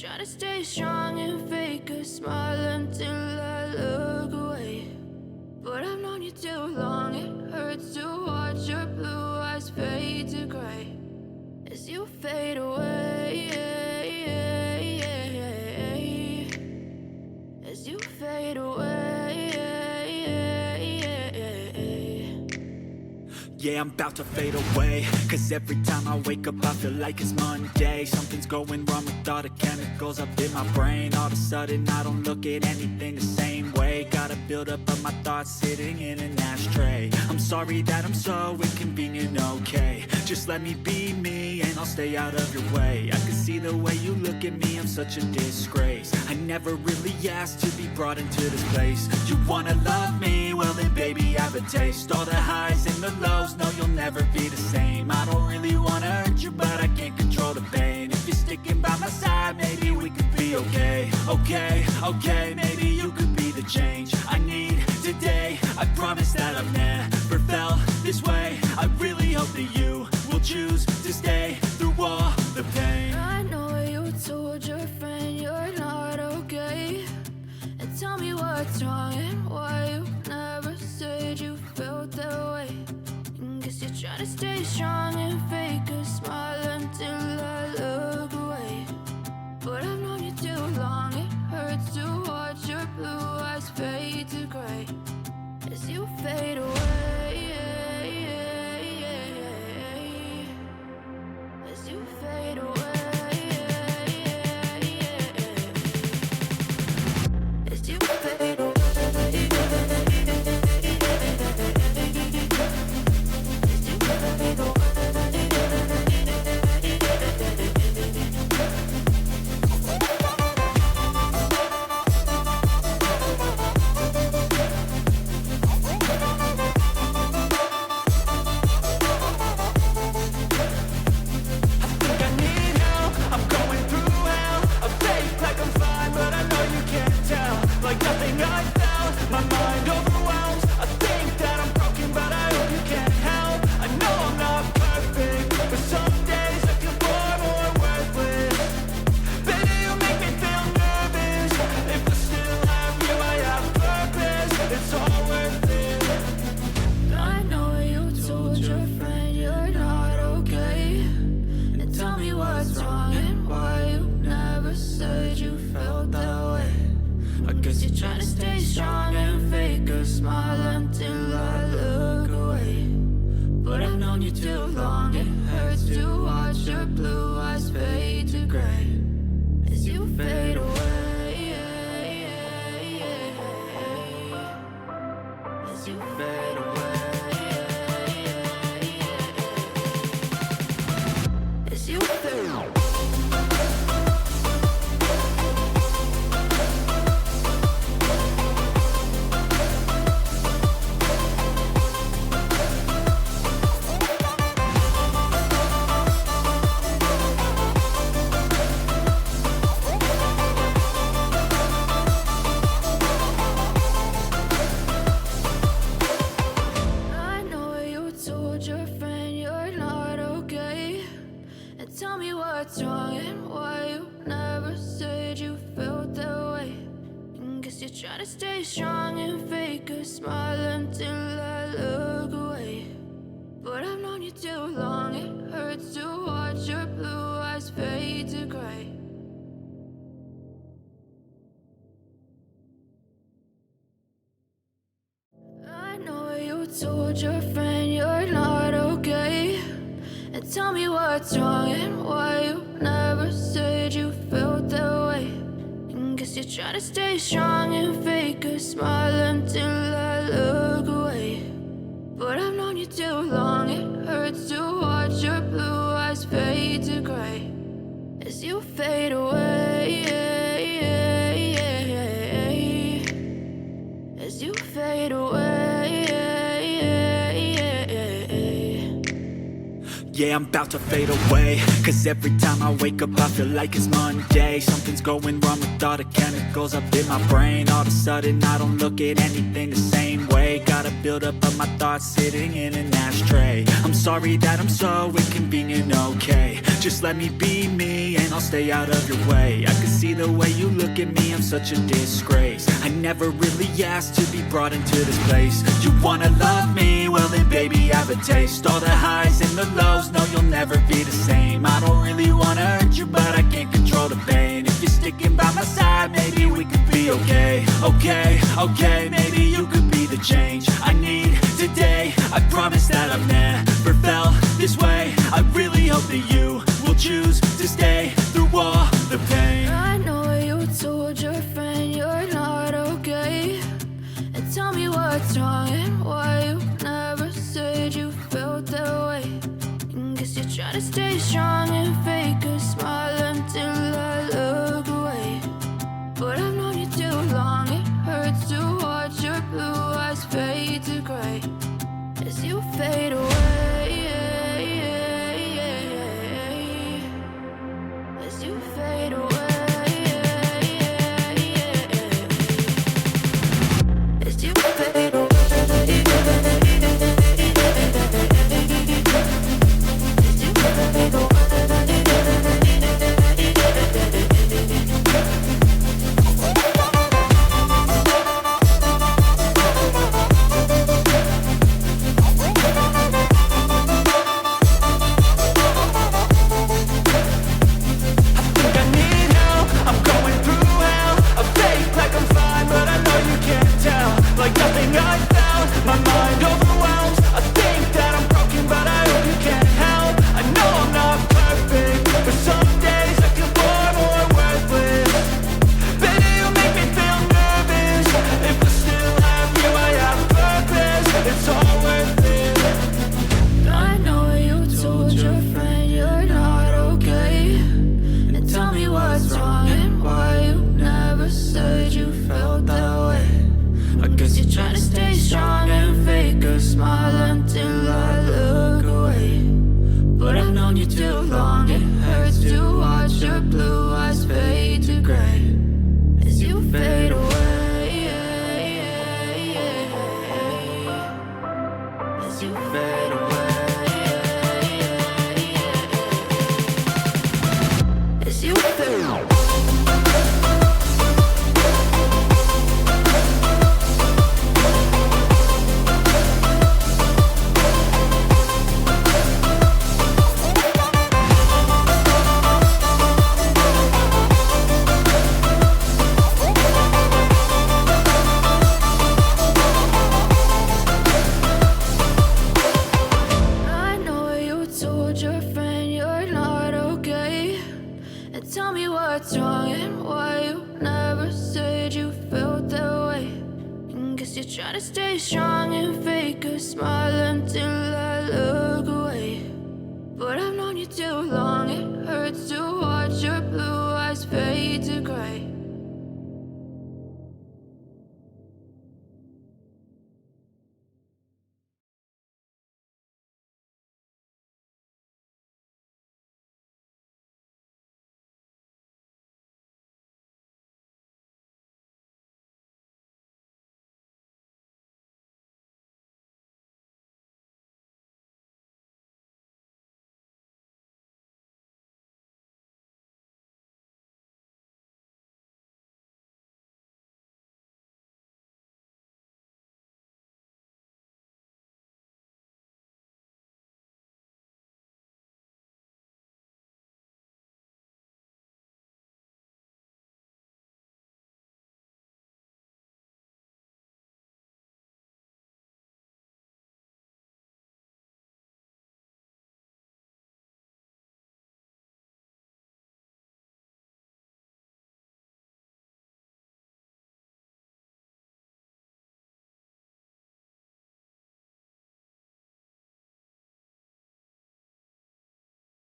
try to stay strong and fake a smile until I look away. But I've known you too long, it hurts to watch your blue eyes fade to gray as you fade away, as you fade away. Yeah, I'm about to fade away, cause every time I wake up I feel like it's Monday. Something's going wrong with all the chemicals up in my brain. All of a sudden I don't look at anything the same way. Got a buildup of my thoughts sitting in an ashtray. I'm sorry that I'm so inconvenient, okay. Just let me be me and I'll stay out of your way. I can see the way you look at me, I'm such a disgrace. I never really asked to be brought into this place. You wanna love me? Well then baby I have a taste. All the highs and the lows, no you'll never be the same. I don't really wanna hurt you but I can't control the pain. If you're sticking by my side maybe we could be okay. Okay, maybe you could be the change I need today. I promise that I've never felt this way. I really hope that you will choose to stay through all the pain. I know you told your friend you're not okay, and tell me what's wrong and why you never said you felt that way. Guess you're trying to stay strong and fake a smile until I look away. But I've known you too long, it hurts to watch your blue eyes fade to gray as you fade away, as you fade away, as you fade away. Told your friend you're not okay, and tell me what's wrong and why you never said you felt that way. And guess you're trying to stay strong and fake a smile until I look away. But I've known you too long, it hurts to watch your blue eyes fade to gray as you fade away, as you fade away. yeah, I'm about to fade away. Cause every time I wake up I feel like it's Monday. Something's going wrong with all the chemicals up in my brain. All of a sudden I don't look at anything the same way. Gotta build up of my thoughts sitting in an ashtray. I'm sorry that I'm so inconvenient, okay. Just let me be me and I'll stay out of your way. I can see the way you look at me, I'm such a disgrace. I never really asked to be brought into this place. You wanna love me? Well then baby, have a taste. All the highs and the lows, no you'll never be the same. I don't really wanna hurt you, but I can't control the pain. If you're sticking by my side, maybe we could be okay. Okay, maybe you could be the change I need today. I promise that I've never felt this way. I really hope that you will choose to stay through all the pain. I know you told your friend you're not okay, and tell me what's wrong and why you never said you felt that way. And guess you're trying to stay strong and fake a smile until I look away. But I've known you too long, it hurts to watch your blue eyes fade to gray as you fade away. As you fade away. As you fade away. As you fade away. Try to stay strong and fake a smile until I look away. But I've known you too long, it hurts to watch